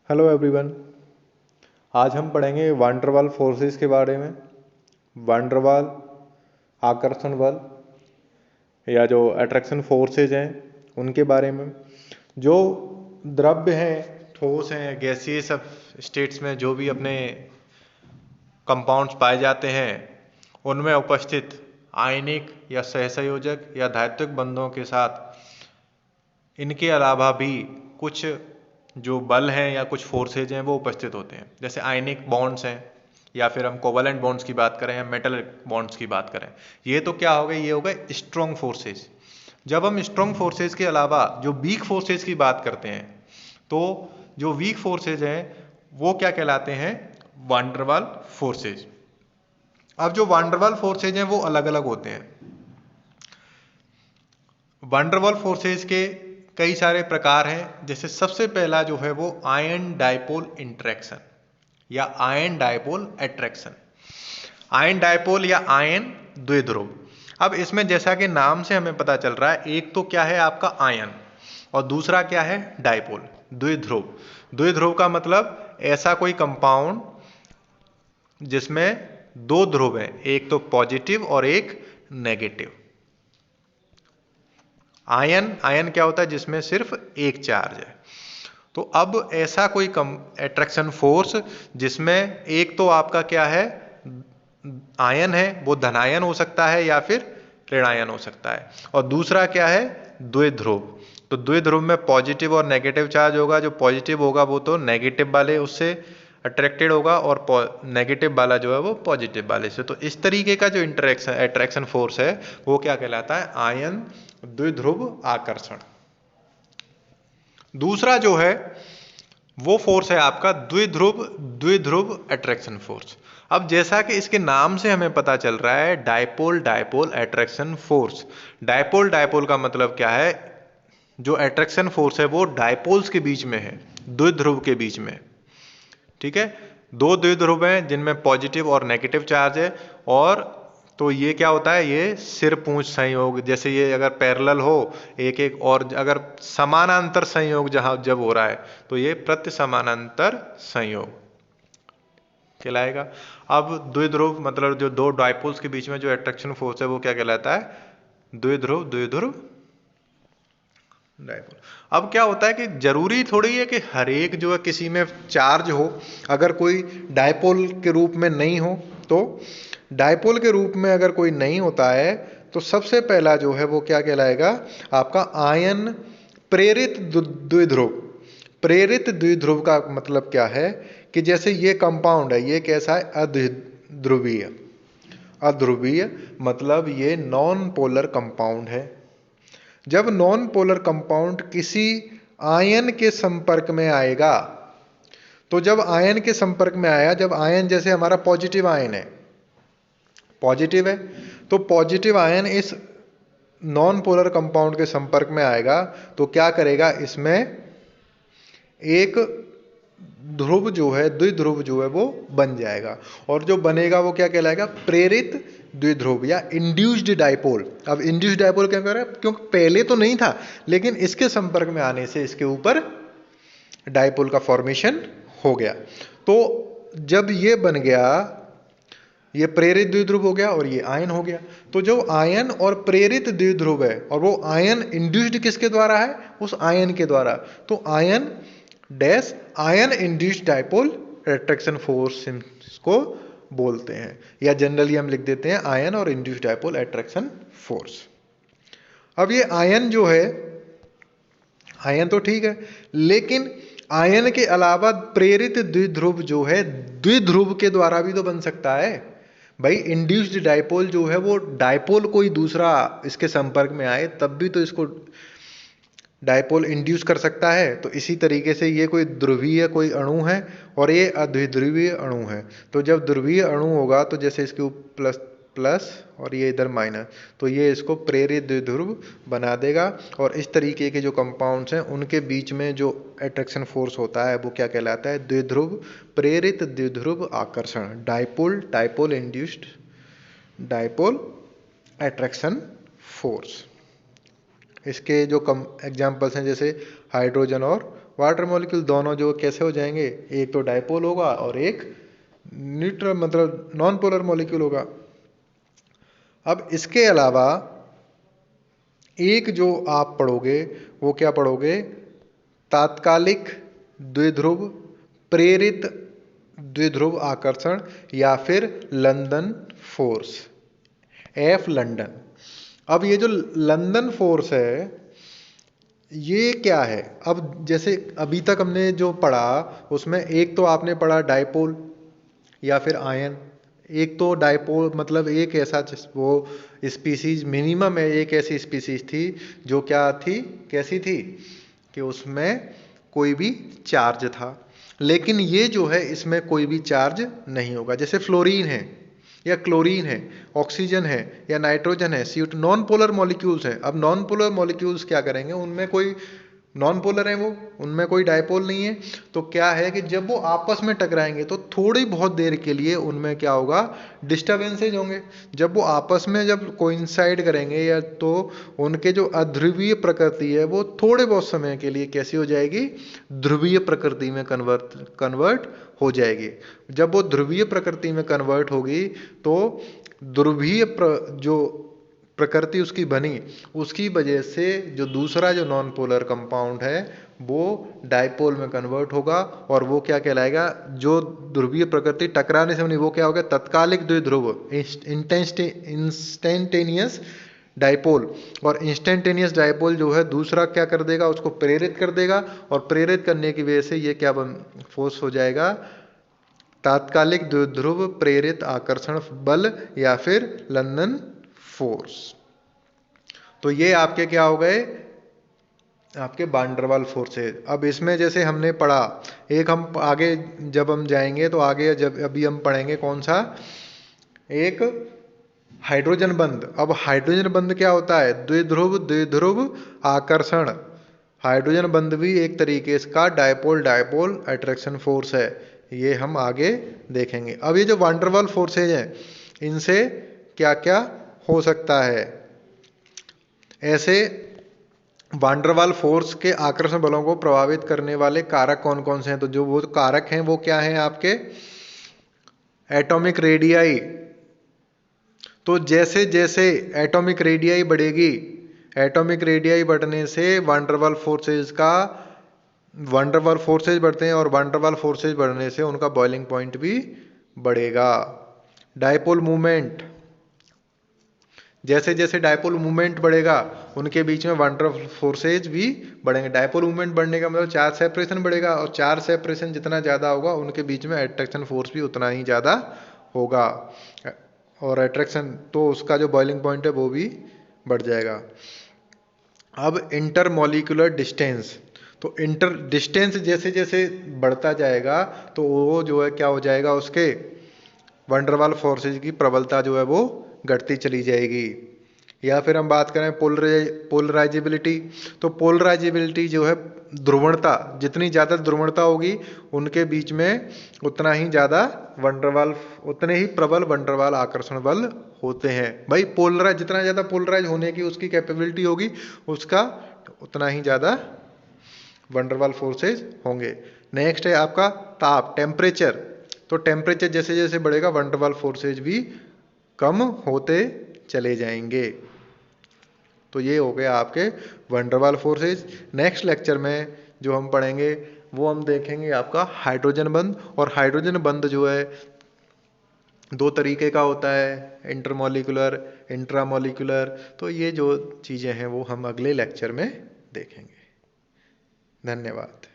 Hello everyone. आज हम पढ़ेंगे वांडरवाल फोर्सेस के बारे में। वांडरवाल आकर्षण बल या जो अट्रैक्शन फोर्सेज हैं उनके बारे में। जो द्रव्य हैं, ठोस हैं, गैसीय सब स्टेट्स में जो भी अपने कंपाउंड्स पाए जाते हैं उनमें उपस्थित आयनिक या सहसंयोजक या धात्विक बंधों के साथ इनके अलावा भी कुछ जो बल हैं या कुछ फोर्सेज हैं वो उपस्थित होते हैं। जैसे आयनिक बॉन्ड्स हैं या फिर हम कोवलेंट बॉन्ड्स की बात करें या मेटल बॉन्ड्स की बात करें, ये तो क्या हो गए, ये हो गए स्ट्रॉन्ग फोर्सेज। जब हम स्ट्रॉन्ग फोर्सेज के अलावा जो वीक फोर्सेज की बात करते हैं तो जो वीक फोर्सेज हैं वो क्या कहलाते हैं, वांडरवाल फोर्सेज। अब जो वांडरवाल फोर्सेज हैं वो अलग अलग होते हैं। वांडरवाल फोर्सेज के कई सारे प्रकार हैं। जैसे सबसे पहला जो है वो आयन डायपोल इंटरेक्शन या ion dipole attraction. Ion dipole या आयन द्विध्रुव। अब इसमें जैसा कि नाम से हमें पता चल रहा है, एक तो क्या है आपका आयन और दूसरा क्या है डायपोल, द्विध्रुव। द्विध्रुव का मतलब ऐसा कोई कंपाउंड जिसमें दो ध्रुव हैं, एक तो पॉजिटिव और एक नेगेटिव। आयन आयन क्या होता है, जिसमें सिर्फ एक चार्ज है। तो अब ऐसा कोई अट्रैक्शन फोर्स जिसमें एक तो आपका क्या है आयन है, वो धनायन हो सकता है या फिर ऋणायन हो सकता है, और दूसरा क्या है द्विध्रुव। तो द्विध्रुव में पॉजिटिव और नेगेटिव चार्ज होगा। जो पॉजिटिव होगा वो तो नेगेटिव वाले उससे अट्रैक्टेड होगा और नेगेटिव वाला जो है वो पॉजिटिव वाले से। तो इस तरीके का जो इंटरेक्शन अट्रैक्शन फोर्स है वो क्या कहलाता है, आयन द्विध्रुव आकर्षण। दूसरा जो है वो फोर्स है आपका द्विध्रुव द्विध्रुव अट्रैक्शन फोर्स। अब जैसा कि इसके नाम से हमें पता चल रहा है, dipole dipole attraction force. Dipole dipole का मतलब क्या है, जो अट्रैक्शन फोर्स है वो डायपोल्स के बीच में है, द्विध्रुव के बीच में। ठीक है, दो द्विध्रुव हैं जिनमें पॉजिटिव और नेगेटिव चार्ज है। और तो ये क्या होता है, ये सिर पूंछ संयोग, जैसे ये अगर पैरेलल हो एक एक, और अगर समानांतर संयोग जहां जब हो रहा है तो ये प्रति समानांतर संयोग कहलाएगा। अब द्विध्रुव मतलब जो दो डायपोल्स के बीच में जो अट्रैक्शन फोर्स है वो क्या कहलाता है, द्विध्रुव द्विध्रुव डायपोल। अब क्या होता है कि जरूरी थोड़ी है कि हर एक जो है किसी में चार्ज हो। अगर कोई डायपोल के रूप में नहीं हो तो डायपोल के रूप में अगर कोई नहीं होता है तो सबसे पहला जो है वो क्या कहलाएगा, आपका आयन प्रेरित द्विध्रुव। प्रेरित द्विध्रुव का मतलब क्या है कि जैसे ये कंपाउंड है, ये कैसा है, अध्रुवीय। अध्रुवीय मतलब ये नॉन पोलर कंपाउंड है। जब नॉन पोलर कंपाउंड किसी आयन के संपर्क में आएगा, तो जब आयन के संपर्क में आया, जब आयन जैसे हमारा पॉजिटिव आयन है, पॉजिटिव है, तो पॉजिटिव आयन इस नॉन पोलर कंपाउंड के संपर्क में आएगा तो क्या करेगा, इसमें एक ध्रुव जो है, द्विध्रुव जो है वो बन जाएगा। और जो बनेगा वो क्या कहलाएगा, प्रेरित द्विध्रुव या इंड्यूस्ड डायपोल। अब इंड्यूस्ड डायपोल क्या कर रहा है, क्योंकि पहले तो नहीं था लेकिन इसके संपर्क में आने से इसके ऊपर डायपोल का फॉर्मेशन हो गया। तो जब ये बन गया, ये प्रेरित द्विध्रुव हो गया और ये आयन हो गया। तो जो आयन और प्रेरित द्विध्रुव है, और वो आयन इंड्यूस्ड किसके द्वारा है, उस आयन के द्वारा। तो ion dash ion induced dipole attraction force को बोलते हैं, या जनरली हम लिख देते हैं आयन और इंड्यूस्ड डायपोल अट्रैक्शन फोर्स। अब ये आयन जो है, आयन तो ठीक है, लेकिन आयन के अलावा प्रेरित द्विध्रुव जो है द्विध्रुव के द्वारा भी तो बन सकता है भाई। इंड्यूस्ड डायपोल जो है वो डायपोल कोई दूसरा इसके संपर्क में आए तब भी तो इसको डायपोल इंड्यूस कर सकता है। तो इसी तरीके से ये कोई ध्रुवीय कोई अणु है और ये अद्विध्रुवीय अणु है। तो जब ध्रुवीय अणु होगा तो जैसे इसके ऊपर प्लस प्लस और ये इधर माइनस, तो ये इसको प्रेरित द्विध्रुव बना देगा। और इस तरीके के जो कंपाउंड्स हैं उनके बीच में जो अट्रैक्शन फोर्स होता है वो क्या कहलाता है, द्विध्रुव प्रेरित द्विध्रुव आकर्षण, dipole dipole induced dipole attraction force. इसके जो कम एग्जाम्पल्स हैं जैसे हाइड्रोजन और वाटर मॉलिक्यूल दोनों जो कैसे हो जाएंगे, एक तो डायपोल होगा और एक न्यूट्रल मतलब नॉन पोलर मॉलिक्यूल होगा। अब इसके अलावा एक जो आप पढ़ोगे वो क्या पढ़ोगे, तात्कालिक द्विध्रुव प्रेरित द्विध्रुव आकर्षण या फिर लंदन फोर्स, एफ लंदन। अब ये जो लंदन फोर्स है ये क्या है, अब जैसे अभी तक हमने जो पढ़ा उसमें एक तो आपने पढ़ा डायपोल या फिर आयन, एक तो डायपोल मतलब एक ऐसा वो स्पीसीज मिनिमम है, एक ऐसी स्पीसीज थी जो क्या थी, कैसी थी कि उसमें कोई भी चार्ज था। लेकिन ये जो है इसमें कोई भी चार्ज नहीं होगा, जैसे फ्लोरीन है या क्लोरीन है, ऑक्सीजन है या नाइट्रोजन है, CO2 नॉन पोलर मॉलिक्यूल्स हैं। अब नॉन पोलर मॉलिक्यूल्स क्या करेंगे, उनमें कोई नॉन पोलर है वो, उनमें कोई डायपोल नहीं है, तो क्या है कि जब वो आपस में टकराएंगे तो थोड़ी बहुत देर के लिए उनमें क्या होगा, डिस्टर्बेंसेज होंगे। जब वो आपस में जब कोइंसाइड करेंगे या तो उनके जो अध्रुवीय प्रकृति है वो थोड़े बहुत समय के लिए कैसी हो जाएगी, ध्रुवीय प्रकृति में कन्वर्ट हो जाएगी। जब वो ध्रुवीय प्रकृति में कन्वर्ट होगी तो ध्रुवीय जो प्रकृति उसकी बनी, उसकी वजह से जो दूसरा जो नॉन पोलर कंपाउंड है वो डायपोल में कन्वर्ट होगा और वो क्या कहलाएगा, जो ध्रुवीय प्रकृति टकराने से बनी वो क्या होगा, तत्कालिक द्विध्रुव इंस्टेंटेनियस डायपोल। और इंस्टेंटेनियस डायपोल जो है दूसरा क्या कर देगा, उसको प्रेरित कर देगा और प्रेरित करने की वजह से ये क्या फोर्स हो जाएगा, तात्कालिक द्विध्रुव प्रेरित आकर्षण बल या फिर लंदन फोर्स। तो ये आपके क्या हो गए, आपके वान डेर वाल फोर्सेज। अब इसमें जैसे हमने पढ़ा, एक हम आगे जब हम जाएंगे तो आगे जब अभी हम पढ़ेंगे कौन सा, एक हाइड्रोजन बंध। अब हाइड्रोजन बंध क्या होता है, द्विध्रुव द्विध्रुव आकर्षण। हाइड्रोजन बंध भी एक तरीके का डायपोल डायपोल अट्रैक्शन फोर्स है, ये हम आगे देखेंगे। अब ये जो वान डेर वाल फोर्सेज हैं इनसे क्या क्या हो सकता है, ऐसे वान डेर वाल फोर्स के आकर्षण बलों को प्रभावित करने वाले कारक कौन कौन से हैं, तो जो वो कारक हैं वो क्या हैं आपके, एटॉमिक रेडियाई। तो जैसे जैसे एटॉमिक रेडियाई बढ़ेगी, एटॉमिक रेडियाई बढ़ने से वान डेर वाल फोर्सेज का, वान डेर वाल फोर्सेज बढ़ते हैं और वान डेर वाल फोर्सेज बढ़ने से उनका बॉइलिंग पॉइंट भी बढ़ेगा। डायपोल मूवमेंट, जैसे जैसे डायपोल मूवमेंट बढ़ेगा उनके बीच में वान डेर वाल फोर्सेज भी बढ़ेंगे। डायपोल मूवमेंट बढ़ने का मतलब चार्ज सेपरेशन बढ़ेगा और चार्ज सेपरेशन जितना ज़्यादा होगा उनके बीच में अट्रैक्शन फोर्स भी उतना ही ज़्यादा होगा और अट्रैक्शन तो उसका जो बॉइलिंग पॉइंट है वो भी बढ़ जाएगा। अब इंटरमॉलिक्यूलर डिस्टेंस, तो इंटर डिस्टेंस जैसे जैसे बढ़ता जाएगा तो वो जो है क्या हो जाएगा, उसके वान डेर वाल फोर्सेज की प्रबलता जो है वो घटती चली जाएगी। या फिर हम बात करें पोलराइजेबिलिटी, तो पोलराइजेबिलिटी जो है ध्रुवणता, जितनी ज़्यादा ध्रुवणता होगी उनके बीच में उतना ही ज़्यादा वान डेर वाल, उतने ही प्रबल वान डेर वाल आकर्षण बल होते हैं। भाई पोलराइज, जितना ज़्यादा पोलराइज होने की उसकी कैपेबिलिटी होगी उसका उतना ही ज़्यादा वान डेर वाल फोर्सेज होंगे। नेक्स्ट है आपका ताप, टेम्परेचर। तो टेम्परेचर जैसे जैसे बढ़ेगा वान डेर वाल फोर्सेज भी कम होते चले जाएंगे। तो ये हो गया आपके van der Waals forces. Next lecture में जो हम पढ़ेंगे वो हम देखेंगे आपका हाइड्रोजन बंध। और हाइड्रोजन बंध जो है दो तरीके का होता है, इंटरमॉलिक्यूलर, इंट्रामॉलिक्यूलर। तो ये जो चीज़ें हैं वो हम अगले लेक्चर में देखेंगे। धन्यवाद।